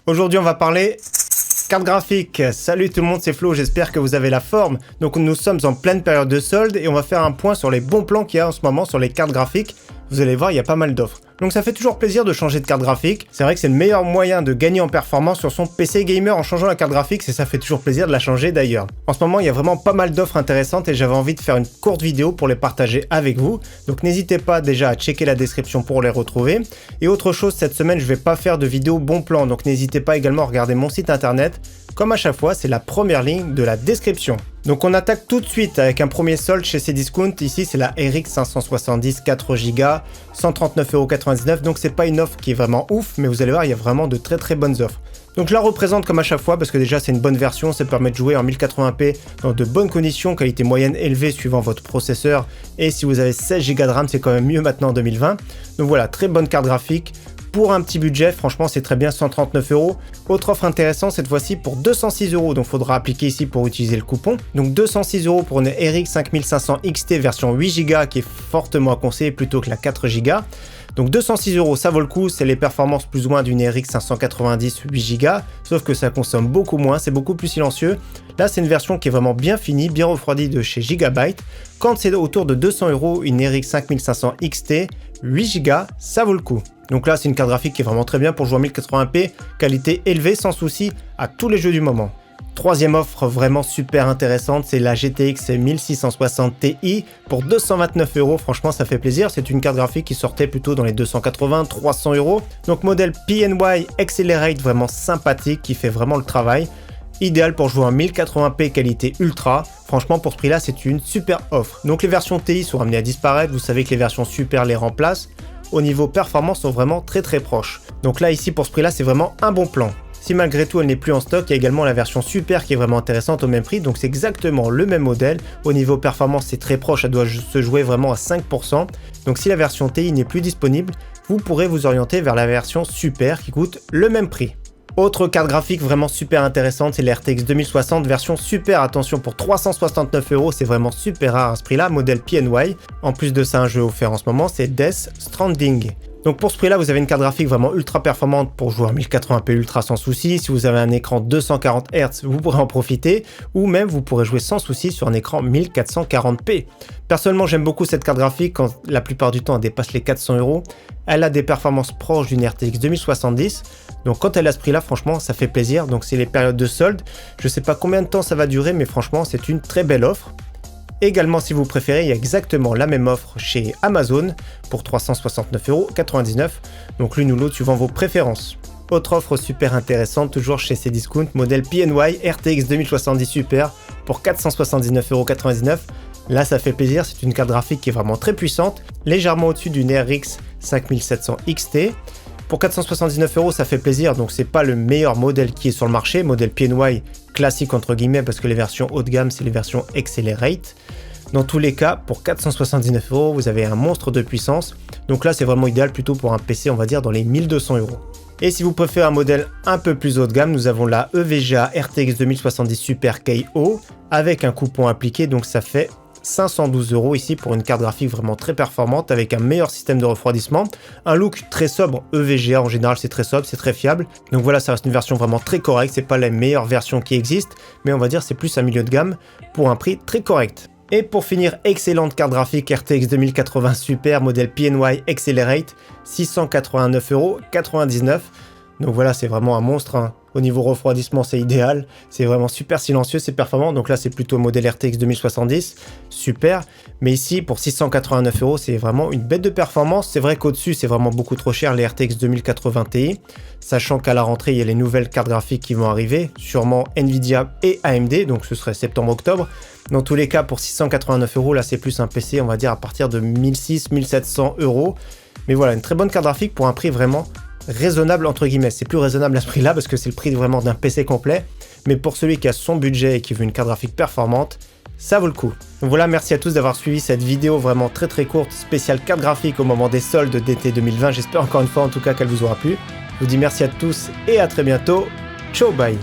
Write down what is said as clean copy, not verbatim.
Aujourd'hui, on va parler carte graphique. Salut tout le monde, c'est Flo, j'espère que vous avez la forme. Donc nous sommes en pleine période de solde et on va faire un point sur les bons plans qu'il y a en ce moment sur les cartes graphiques. Vous allez voir, il y a pas mal d'offres. Donc ça fait toujours plaisir de changer de carte graphique. C'est vrai que c'est le meilleur moyen de gagner en performance sur son PC gamer en changeant la carte graphique, et ça fait toujours plaisir de la changer d'ailleurs. En ce moment, il y a vraiment pas mal d'offres intéressantes et j'avais envie de faire une courte vidéo pour les partager avec vous. Donc n'hésitez pas déjà à checker la description pour les retrouver. Et autre chose, cette semaine, je vais pas faire de vidéo bon plan, donc n'hésitez pas également à regarder mon site internet. Comme à chaque fois, c'est la première ligne de la description. Donc on attaque tout de suite avec un premier solde chez Cdiscount. Ici c'est la RX 570 4Go, 139,99 €. Donc c'est pas une offre qui est vraiment ouf, mais vous allez voir, il y a vraiment de très bonnes offres. Donc je la représente comme à chaque fois parce que déjà c'est une bonne version, ça permet de jouer en 1080p dans de bonnes conditions, qualité moyenne élevée suivant votre processeur. Et si vous avez 16 Go de RAM, c'est quand même mieux maintenant en 2020. Donc voilà, très bonne carte graphique. Pour un petit budget, franchement, c'est très bien, 139 €. Autre offre intéressante, cette fois-ci pour 206 €. Donc, il faudra appliquer ici pour utiliser le coupon. Donc, 206 € pour une RX 5500 XT version 8 Go qui est fortement à conseiller plutôt que la 4 Go. Donc 206 €, ça vaut le coup, c'est les performances plus ou moins d'une RX 590 8 Go, sauf que ça consomme beaucoup moins, c'est beaucoup plus silencieux. Là, c'est une version qui est vraiment bien finie, bien refroidie de chez Gigabyte. Quand c'est autour de 200 €, une RX 5500 XT 8 Go, ça vaut le coup. Donc là, c'est une carte graphique qui est vraiment très bien pour jouer en 1080p, qualité élevée sans souci à tous les jeux du moment. Troisième offre vraiment super intéressante, c'est la GTX 1660 Ti pour 229 €. Franchement, ça fait plaisir. C'est une carte graphique qui sortait plutôt dans les 280-300 €. Donc modèle PNY Accelerate, vraiment sympathique, qui fait vraiment le travail. Idéal pour jouer en 1080p qualité ultra. Franchement, pour ce prix-là, c'est une super offre. Donc les versions Ti sont amenées à disparaître. Vous savez que les versions Super les remplacent. Au niveau performance, sont vraiment très proches. Donc là, ici, pour ce prix-là, c'est vraiment un bon plan. Si malgré tout elle n'est plus en stock, il y a également la version Super qui est vraiment intéressante au même prix, donc c'est exactement le même modèle. Au niveau performance, c'est très proche, elle doit se jouer vraiment à 5%. Donc si la version Ti n'est plus disponible, vous pourrez vous orienter vers la version Super qui coûte le même prix. Autre carte graphique vraiment super intéressante, c'est la RTX 2060 version Super, attention pour 369 €, c'est vraiment super rare à ce prix-là, modèle PNY. En plus de ça, un jeu offert en ce moment, c'est Death Stranding. Donc pour ce prix-là, vous avez une carte graphique vraiment ultra performante pour jouer en 1080p ultra sans souci. Si vous avez un écran 240 Hz, vous pourrez en profiter, ou même vous pourrez jouer sans souci sur un écran 1440p. Personnellement, j'aime beaucoup cette carte graphique quand la plupart du temps elle dépasse les 400 €. Elle a des performances proches d'une RTX 2070. Donc quand elle a ce prix-là, franchement, ça fait plaisir. Donc c'est les périodes de solde. Je sais pas combien de temps ça va durer, mais franchement, c'est une très belle offre. Également, si vous préférez, il y a exactement la même offre chez Amazon pour 369,99 €. Donc l'une ou l'autre suivant vos préférences. Autre offre super intéressante, toujours chez Cdiscount, modèle PNY RTX 2070 Super pour 479,99 €. Là, ça fait plaisir, c'est une carte graphique qui est vraiment très puissante, légèrement au-dessus d'une RX 5700 XT. Pour 479 €, ça fait plaisir, donc c'est pas le meilleur modèle qui est sur le marché, modèle PNY classique entre guillemets, parce que les versions haut de gamme, c'est les versions Accelerate. Dans tous les cas, pour 479 €, vous avez un monstre de puissance, donc là c'est vraiment idéal plutôt pour un PC, on va dire dans les 1200 €. Et si vous préférez un modèle un peu plus haut de gamme, nous avons la EVGA RTX 2070 Super KO avec un coupon appliqué, donc ça fait 512 € ici pour une carte graphique vraiment très performante avec un meilleur système de refroidissement, un look très sobre. EVGA en général c'est très sobre, c'est très fiable, donc voilà, ça reste une version vraiment très correcte, c'est pas la meilleure version qui existe, mais on va dire c'est plus un milieu de gamme pour un prix très correct. Et pour finir, excellente carte graphique RTX 2080 Super modèle PNY Accelerate, 689,99 €. Donc voilà, c'est vraiment un monstre, hein. Au niveau refroidissement, c'est idéal. C'est vraiment super silencieux, c'est performant. Donc là, c'est plutôt modèle RTX 2070. Super. Mais ici, pour 689 €, c'est vraiment une bête de performance. C'est vrai qu'au-dessus, c'est vraiment beaucoup trop cher, les RTX 2080 Ti. Sachant qu'à la rentrée, il y a les nouvelles cartes graphiques qui vont arriver. Sûrement Nvidia et AMD. Donc ce serait septembre-octobre. Dans tous les cas, pour 689 €, là, c'est plus un PC, on va dire, à partir de 1600-1700 €. Mais voilà, une très bonne carte graphique pour un prix vraiment raisonnable entre guillemets. C'est plus raisonnable à ce prix là parce que c'est le prix vraiment d'un PC complet, mais pour celui qui a son budget et qui veut une carte graphique performante, ça vaut le coup. Donc voilà, merci à tous d'avoir suivi cette vidéo vraiment très courte spéciale carte graphique au moment des soldes d'été 2020. J'espère encore une fois en tout cas qu'elle vous aura plu. Je vous dis merci à tous et à très bientôt. Ciao, bye.